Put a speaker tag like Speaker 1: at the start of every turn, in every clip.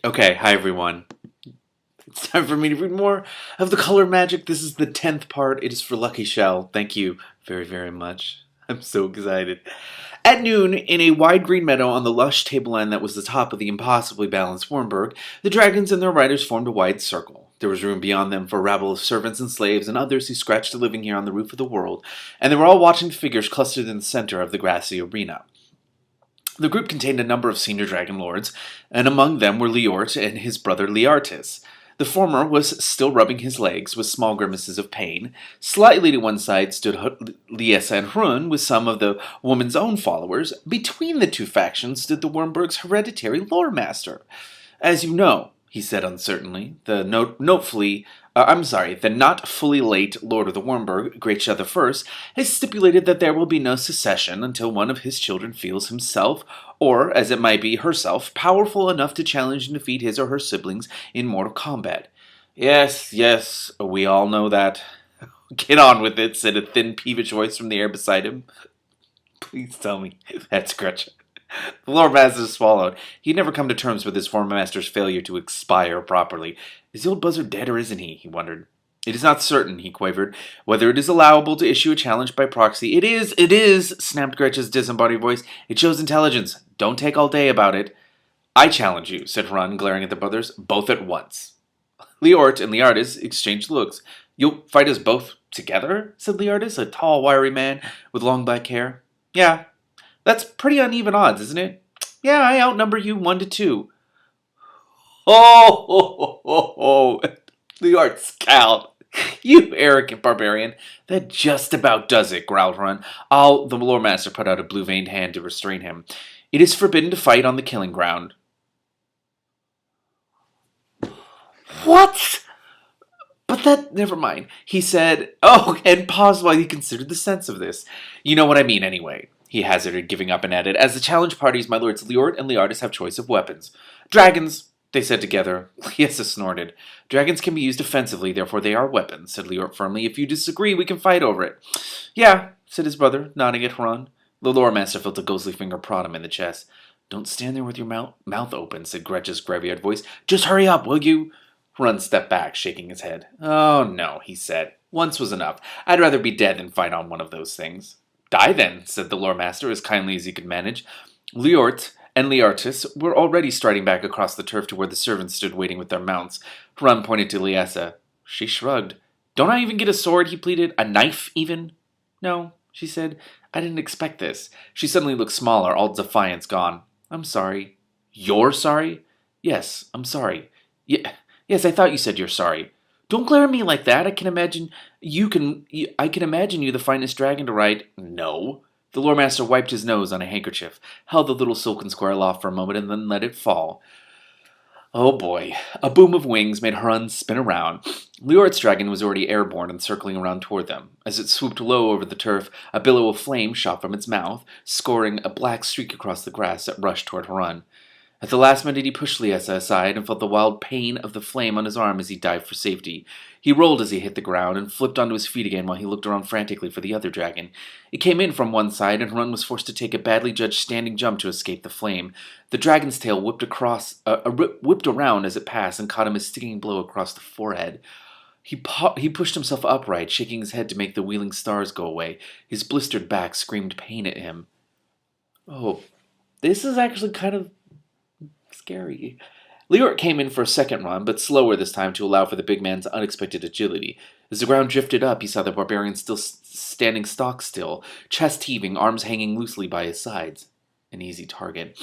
Speaker 1: Okay, hi everyone. It's time for me to read more of the color magic. This is the 10th part. It is for Lucky Shell. Thank you very, very much. I'm so excited. At noon, in a wide green meadow on the lush tableland that was the top of the impossibly balanced Wormberg, the dragons and their riders formed a wide circle. There was room beyond them for a rabble of servants and slaves and others who scratched a living here on the roof of the world, and they were all watching the figures clustered in the center of the grassy arena. The group contained a number of senior dragon lords, and among them were Liort and his brother Liartis. The former was still rubbing his legs with small grimaces of pain. Slightly to one side stood Liesa and Hrun with some of the woman's own followers. Between the two factions stood the Wormberg's hereditary lore master. As you know, he said uncertainly, the not fully late Lord of the Wormberg, Great the First, has stipulated that there will be no secession until one of his children feels himself, or, as it might be, herself, powerful enough to challenge and defeat his or her siblings in mortal combat. Yes, yes, we all know that. Get on with it, said a thin, peevish voice from the air beside him. Please tell me that's Gretchen. The Lord Master swallowed. He had never come to terms with his former master's failure to expire properly. Is the old buzzard dead or isn't he wondered. It is not certain, he quavered, whether it is allowable to issue a challenge by proxy. It is, snapped Gretchen's disembodied voice. It shows intelligence. Don't take all day about it. I challenge you, said Hrun, glaring at the brothers, both at once. Liort and Liardis exchanged looks. You'll fight us both together? Said Liardis, a tall, wiry man with long black hair. Yeah, that's pretty uneven odds, isn't it? Yeah, I outnumber you 1 to 2. Oh, the art scowled. You arrogant barbarian. That just about does it, growled Hrun. The lore master put out a blue-veined hand to restrain him. It is forbidden to fight on the killing ground. What? Never mind. He said, and paused while he considered the sense of this. You know what I mean, anyway. He hazarded, giving up, and added, as the challenge parties, my lords Liort and Liardis have choice of weapons. Dragons, they said together. Liesa snorted. Dragons can be used offensively, therefore they are weapons, said Liort firmly. If you disagree, we can fight over it. Yeah, said his brother, nodding at Hrun. The lore master felt a ghostly finger prod him in the chest. Don't stand there with your mouth open, said Gretch's graveyard voice. Just hurry up, will you? Hrun stepped back, shaking his head. Oh, no, he said. Once was enough. I'd rather be dead than fight on one of those things. Die then, said the lore master, as kindly as he could manage. Liort and Liartis were already striding back across the turf to where the servants stood waiting with their mounts. Hrun pointed to Liesa. She shrugged. Don't I even get a sword, he pleaded. A knife, even? No, she said. I didn't expect this. She suddenly looked smaller, all defiance gone. I'm sorry. You're sorry? Yes, I'm sorry. Yes, I thought you said you're sorry. Don't glare at me like that. I can imagine you the finest dragon to ride. No. The lore master wiped his nose on a handkerchief, held the little silken square aloft for a moment, and then let it fall. Oh boy. A boom of wings made Hrun spin around. Liort's dragon was already airborne and circling around toward them. As it swooped low over the turf, a billow of flame shot from its mouth, scoring a black streak across the grass that rushed toward Hrun. At the last minute he pushed Liesa aside and felt the wild pain of the flame on his arm as he dived for safety. He rolled as he hit the ground and flipped onto his feet again while he looked around frantically for the other dragon. It came in from one side and Hrun was forced to take a badly judged standing jump to escape the flame. The dragon's tail whipped around as it passed and caught him a stinging blow across the forehead. He pushed himself upright, shaking his head to make the wheeling stars go away. His blistered back screamed pain at him. Oh, this is actually kind of scary. Liort came in for a second run, but slower this time to allow for the big man's unexpected agility. As the ground drifted up, he saw the barbarian still standing stock still, chest heaving, arms hanging loosely by his sides. An easy target.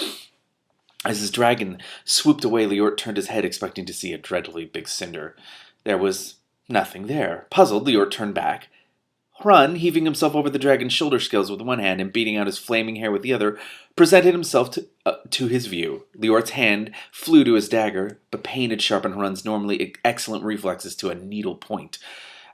Speaker 1: As his dragon swooped away, Liort turned his head, expecting to see a dreadfully big cinder. There was nothing there. Puzzled, Liort turned back. Hrun, heaving himself over the dragon's shoulder scales with one hand and beating out his flaming hair with the other, presented himself to his view. Liort's hand flew to his dagger, but pain had sharpened Hrun's normally excellent reflexes to a needle point.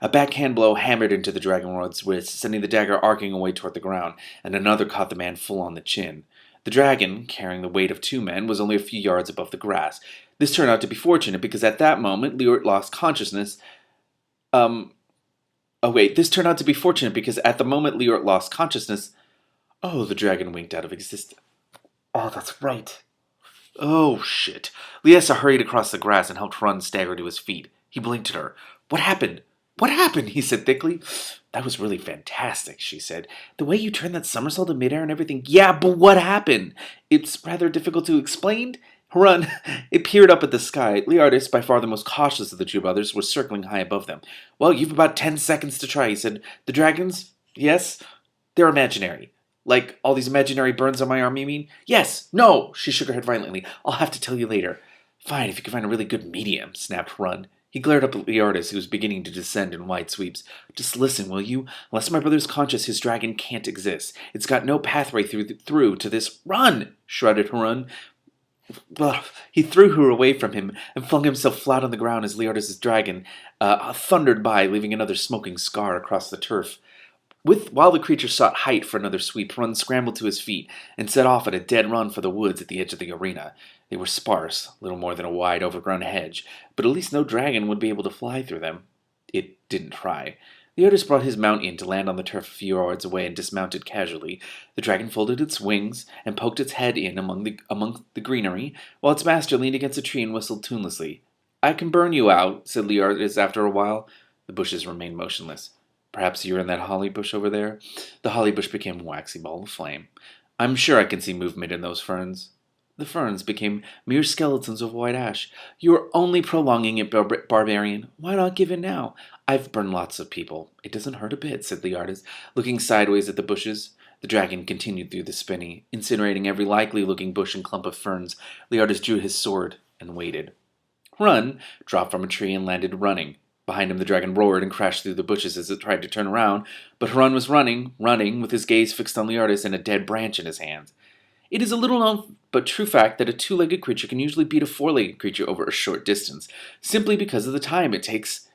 Speaker 1: A backhand blow hammered into the dragonrod's wrist, sending the dagger arcing away toward the ground, and another caught the man full on the chin. The dragon, carrying the weight of 2 men, was only a few yards above the grass. This turned out to be fortunate, because at that moment Liort lost consciousness. This turned out to be fortunate because at the moment Liort lost consciousness. Oh, the dragon winked out of existence. Oh, that's right. Oh, shit. Liesa hurried across the grass and helped Ron stagger to his feet. He blinked at her. What happened? What happened? He said thickly. That was really fantastic, she said. The way you turned that somersault in midair and everything. Yeah, but what happened? It's rather difficult to explain. Run. It peered up at the sky. Leardis, by far the most cautious of the two brothers, was circling high above them. Well, you've about 10 seconds to try, he said. The dragons? Yes? They're imaginary. Like all these imaginary burns on my arm, you mean? Yes! No! She shook her head violently. I'll have to tell you later. Fine, if you can find a really good medium, snapped Run. He glared up at the artist, who was beginning to descend in wide sweeps. Just listen, will you? Unless my brother's conscious, his dragon can't exist. It's got no pathway through to this. Run! Shouted Harun. Well, he threw her away from him and flung himself flat on the ground as Leardis' dragon thundered by, leaving another smoking scar across the turf. While the creature sought height for another sweep, Run scrambled to his feet and set off at a dead run for the woods at the edge of the arena. They were sparse, little more than a wide, overgrown hedge, but at least no dragon would be able to fly through them. It didn't try. The artist brought his mount in to land on the turf a few yards away and dismounted casually. The dragon folded its wings and poked its head in among the greenery, while its master leaned against a tree and whistled tunelessly. I can burn you out, said Leardis after a while. The bushes remained motionless. Perhaps you're in that holly bush over there? The holly bush became a waxy ball of flame. I'm sure I can see movement in those ferns. The ferns became mere skeletons of white ash. You are only prolonging it, barbarian. Why not give in now? I've burned lots of people. It doesn't hurt a bit, said the artist, looking sideways at the bushes. The dragon continued through the spinney, incinerating every likely-looking bush and clump of ferns. The artist drew his sword and waited. Run dropped from a tree and landed running. Behind him, the dragon roared and crashed through the bushes as it tried to turn around, but Harun was running, with his gaze fixed on Leardis and a dead branch in his hands. It is a little known but true fact that a two-legged creature can usually beat a four-legged creature over a short distance, simply because of the time it takes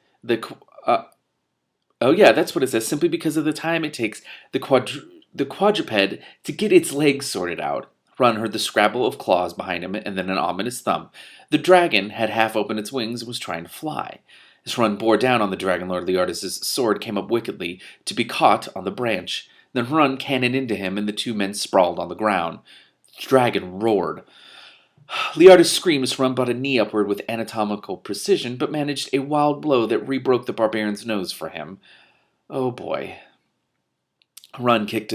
Speaker 1: oh yeah, that's what it says. Simply because of the time it takes the quadruped to get its legs sorted out. Ron heard the scrabble of claws behind him and then an ominous thump. The dragon had half opened its wings and was trying to fly. As Ron bore down on the Dragon Lord, Leardis' sword came up wickedly to be caught on the branch. Then Ron cannoned into him, and the two men sprawled on the ground. The dragon roared. Leardis screamed as Ron brought a knee upward with anatomical precision, but managed a wild blow that rebroke the barbarian's nose for him. Oh boy. Ron kicked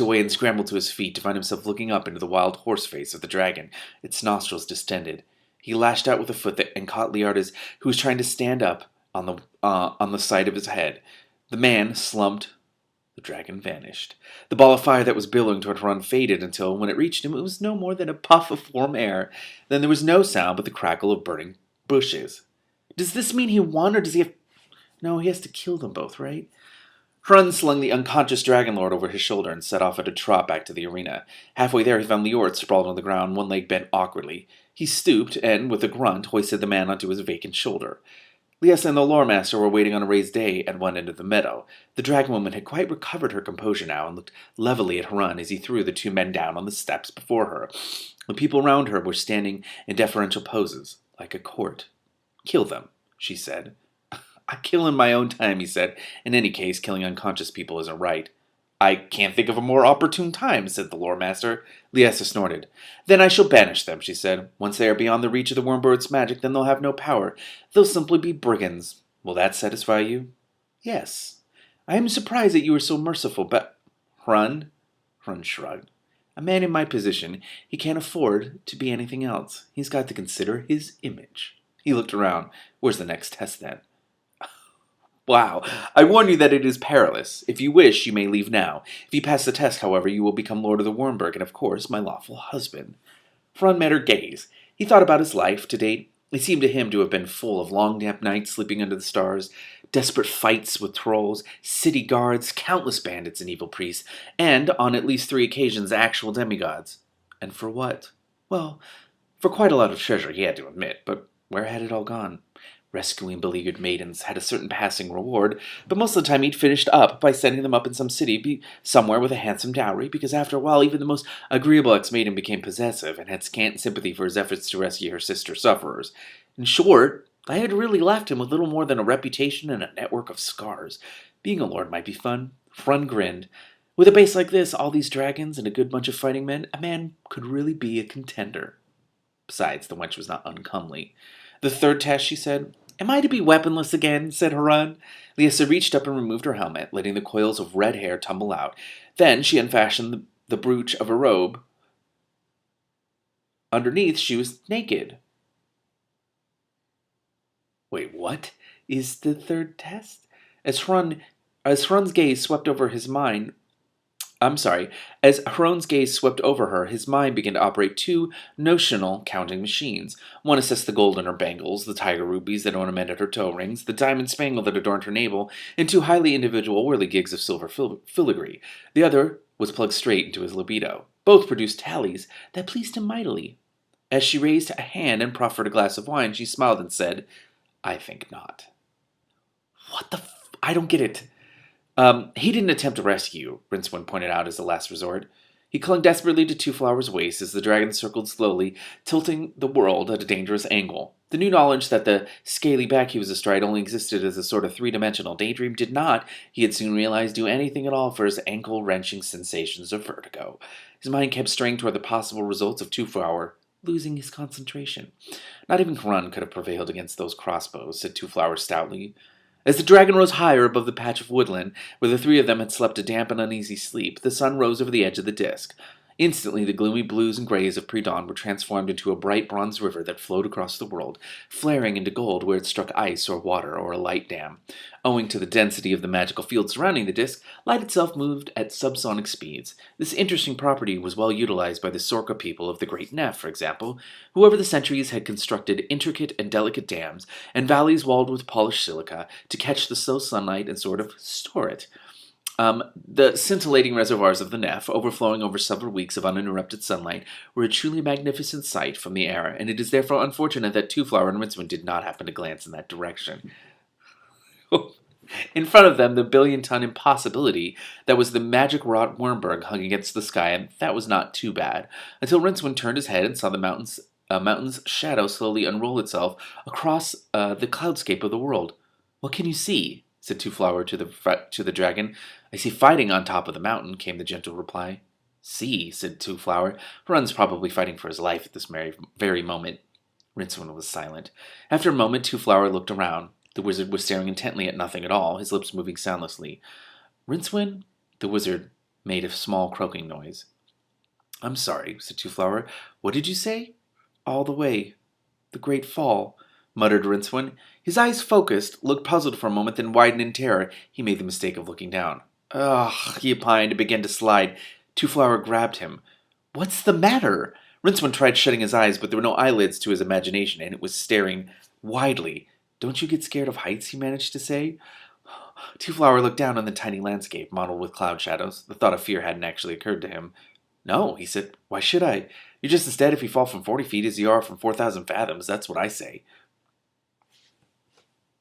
Speaker 1: away and scrambled to his feet to find himself looking up into the wild horse face of the dragon, its nostrils distended. He lashed out with a foot and caught Leardis, who was trying to stand up on the side of his head. The man slumped. The dragon vanished. The ball of fire that was billowing toward Ron faded until, when it reached him, it was no more than a puff of warm air. Then there was no sound but the crackle of burning bushes. Does this mean he won, or does he have... No, he has to kill them both, right? Hrun slung the unconscious Dragon Lord over his shoulder and set off at a trot back to the arena. Halfway there, he found Liort sprawled on the ground, one leg bent awkwardly. He stooped and, with a grunt, hoisted the man onto his vacant shoulder. Liesa and the lore master were waiting on a raised day at one end of the meadow. The dragon woman had quite recovered her composure now and looked levelly at Harun as he threw the two men down on the steps before her. The people round her were standing in deferential poses, like a court. Kill them, she said. I kill in my own time, he said. In any case, killing unconscious people isn't right. I can't think of a more opportune time, said the lore master. Liesa snorted. Then I shall banish them, she said. Once they are beyond the reach of the wormbird's magic, then they'll have no power. They'll simply be brigands. Will that satisfy you? Yes. I am surprised that you are so merciful, but... Hrun shrugged. A man in my position, he can't afford to be anything else. He's got to consider his image. He looked around. Where's the next test, then? Wow, I warn you that it is perilous. If you wish, you may leave now. If you pass the test, however, you will become Lord of the Wormburg and, of course, my lawful husband. Frun met her gaze. He thought about his life to date. It seemed to him to have been full of long, damp nights sleeping under the stars, desperate fights with trolls, city guards, countless bandits and evil priests, and, on at least 3 occasions, actual demigods. And for what? Well, for quite a lot of treasure, he had to admit, but where had it all gone? Rescuing beleaguered maidens had a certain passing reward, but most of the time he'd finished up by setting them up in some city somewhere with a handsome dowry, because after a while even the most agreeable ex-maiden became possessive and had scant sympathy for his efforts to rescue her sister sufferers. In short, I had really left him with little more than a reputation and a network of scars. Being a lord might be fun. Frun grinned. With a base like this, all these dragons, and a good bunch of fighting men, a man could really be a contender. Besides, the wench was not uncomely. The third test, she said. Am I to be weaponless again? Said Harun. Liesa reached up and removed her helmet, letting the coils of red hair tumble out. Then she unfastened the brooch of her robe. Underneath, she was naked. Wait, what is the third test? As Hrun's gaze swept over his mind, as Hrun's gaze swept over her, his mind began to operate two notional counting machines. One assessed the gold in her bangles, the tiger rubies that ornamented her toe rings, the diamond spangle that adorned her navel, and two highly individual whirligigs of silver filigree. The other was plugged straight into his libido. Both produced tallies that pleased him mightily. As she raised a hand and proffered a glass of wine, she smiled and said, I think not. What the I don't get it. He didn't attempt to rescue, Rincewind pointed out as a last resort. He clung desperately to Two Flower's waist as the dragon circled slowly, tilting the world at a dangerous angle. The new knowledge that the scaly back he was astride only existed as a sort of three-dimensional daydream did not, he had soon realized, do anything at all for his ankle-wrenching sensations of vertigo. His mind kept straying toward the possible results of Two Flower, losing his concentration. Not even Hrun could have prevailed against those crossbows, said Two Flower stoutly. As the dragon rose higher above the patch of woodland, where the three of them had slept a damp and uneasy sleep, the sun rose over the edge of the disk. Instantly, the gloomy blues and grays of pre-dawn were transformed into a bright bronze river that flowed across the world, flaring into gold where it struck ice or water or a light dam. Owing to the density of the magical field surrounding the disk, light itself moved at subsonic speeds. This interesting property was well utilized by the Sorka people of the Great Neff, for example, who over the centuries had constructed intricate and delicate dams and valleys walled with polished silica to catch the slow sunlight and sort of store it. The scintillating reservoirs of the Neff, overflowing over several weeks of uninterrupted sunlight, were a truly magnificent sight from the air, and it is therefore unfortunate that Two Flower and Rincewind did not happen to glance in that direction. In front of them, the billion-ton impossibility that was the magic-wrought Wormberg hung against the sky, and that was not too bad, until Rincewind turned his head and saw the mountain's shadow slowly unroll itself across the cloudscape of the world. What can you see? Said Two Flower to the dragon. I see fighting on top of the mountain, came the gentle reply. See, said Two Flower. Hrun's probably fighting for his life at this very moment. Rincewind was silent. After a moment, Two Flower looked around. The wizard was staring intently at nothing at all, his lips moving soundlessly. Rincewind? The wizard made a small croaking noise. I'm sorry, said Two Flower. What did you say? All the way. The great fall, muttered Rincewind. His eyes focused, looked puzzled for a moment, then widened in terror. He made the mistake of looking down. Ugh, he opined and began to slide. Two Flower grabbed him. What's the matter? Rincewind tried shutting his eyes, but there were no eyelids to his imagination, and it was staring widely. Don't you get scared of heights, he managed to say. Two Flower looked down on the tiny landscape, mottled with cloud shadows. The thought of fear hadn't actually occurred to him. No, he said. Why should I? You're just as dead if you fall from 40 feet as you are from 4,000 fathoms. That's what I say.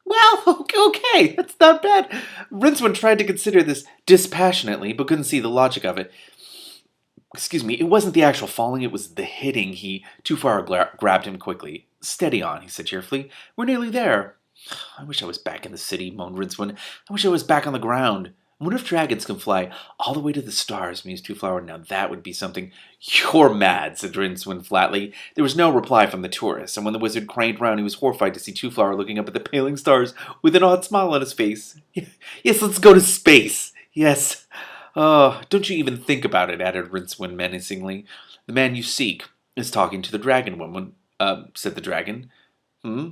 Speaker 1: Well, okay, that's not bad. Rincewind tried to consider this dispassionately, but couldn't see the logic of it. Excuse me, it wasn't the actual falling, it was the hitting. Two Flower grabbed him quickly. Steady on, he said cheerfully. We're nearly there. I wish I was back in the city, moaned Rincewind. I wish I was back on the ground. I wonder if dragons can fly all the way to the stars, mused Two Flower. Now that would be something. You're mad, said Rincewind flatly. There was no reply from the tourists, and when the wizard craned round, he was horrified to see Two Flower looking up at the paling stars with an odd smile on his face. Yes, let's go to space. Yes. Oh, don't you even think about it, added Rincewind menacingly. The man you seek is talking to the dragon woman, said the dragon.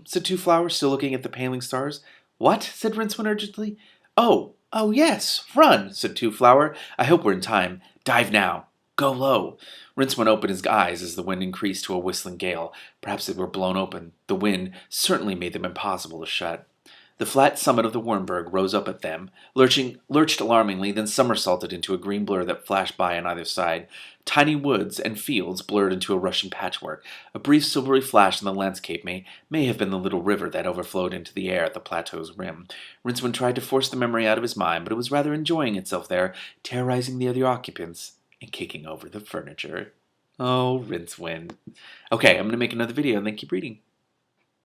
Speaker 1: Said Two Flower, still looking at the paling stars. What? Said Rincewind urgently. Oh, yes, run, said Two Flower. I hope we're in time. Dive now. Go low. Rincewind opened his eyes as the wind increased to a whistling gale. Perhaps they were blown open. The wind certainly made them impossible to shut. The flat summit of the Wormberg rose up at them, lurched alarmingly, then somersaulted into a green blur that flashed by on either side. Tiny woods and fields blurred into a rushing patchwork. A brief silvery flash in the landscape may have been the little river that overflowed into the air at the plateau's rim. Rincewind tried to force the memory out of his mind, but it was rather enjoying itself there, terrorizing the other occupants and kicking over the furniture. Oh, Rincewind. Okay, I'm going to make another video and then keep reading.